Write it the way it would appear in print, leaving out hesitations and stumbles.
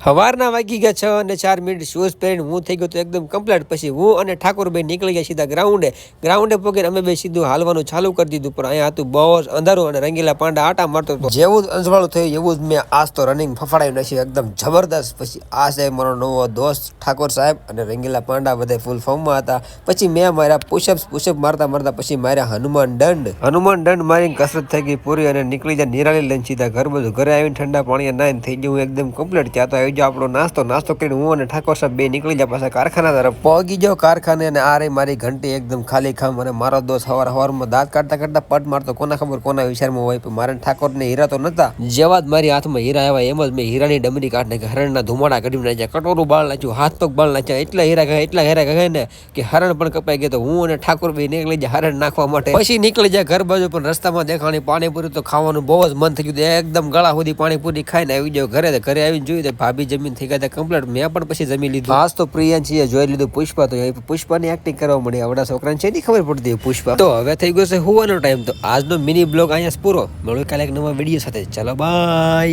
સવારના વાગી ગયા 6:04 શૂઝ પહેરીને હું થઈ ગયો તો એકદમ કમ્પ્લીટ. પછી હું અને ઠાકોરભાઈ નીકળી ગયા સીધા ગ્રાઉન્ડે પગીને અમે બે સીધું હાલવાનું ચાલુ કરી દીધું. પણ અહીંયા હતું બહુ અંધારું અને રંગીલા પાંડા આટા મારતો હતો. જેવું જ અંજવાળું થયું એવું જ મેં આજ તો રનિંગ ફફડાવી નાખ્યું એકદમ જબરદસ્ત. પછી આ સાહેબ મારો નવો દોસ્ત ઠાકોર સાહેબ અને રંગીલા પાંડા બધા ફૂલ ફોર્મમાં હતા. પછી મેં મારા પુશઅપ મારતા પછી માર્યા હનુમાન દંડ મારીને કસરત થઈ ગઈ પૂરી અને નીકળી જાય નિરાળી લઈને સીધા ઘરે આવીને ઠંડા પાણી નાઈને થઈ ગયું એકદમ કમ્પ્લીટ. ત્યાં તો આવી જાવ આપણો નાસ્તો કરીને હું અને ઠાકોર સાહેબ બે નીકળી જાય પાછા કારખાના તરફ પહોંચી જાવ. કારખાને અને આ રહી મારી ઘંટી એકદમ ખાલી ખામ અને મારો દોસ્ત સવારમાં દાંત કાઢતા પટ મારતો. કોના ખબર કોના વિચારમાં હોય. પણ મારે ઠાકોર ને હીરા તો નતા. જેવા જ મારી હાથમાં હીરા આવ્યા એમ જ મેં હીરાની ડમરી કાઢ નાખી. હરણના ધુમાડા કાઢી નાખ્યા, કટોરું બાળ નાખ્યું, હાથ પગ બાળ નાખ્યા. એટલા હીરા કહે ને કે હરણ પણ કપાઈ ગયો. તો હું અને ઠાકોર ભાઈ નીકળી જાય હરણ નાખવા માટે. પછી નીકળી જાય ઘર બાજુ. પણ રસ્તામાં દેખાણી પાણીપુરી તો ખાવાનું બહુ જ મન થઈ ગયું. એકદમ ગળા સુધી પાણીપુરી ખાઈને આવી જાવ ઘરે આવીને જોયું તો ભાભી જમીન થઈ ગયા કમ્પ્લીટ. મેં પણ પછી જમી લીધું. આજ તો પ્રિયાંશીએ જોઈ લીધું પુષ્પા. તો પુષ્પાની એક્ટિંગ કરવા મળી. આવડા છોકરાને છે નહીં ખબર પડતી પુષ્પા. તો હવે થઈ ગયો છે હોવાનો ટાઈમ. તો આજનો મિની બ્લોગ અહીંયા પૂરો. મળ્યું કાલે એક નવા વિડીયો સાથે. ચાલો બાય.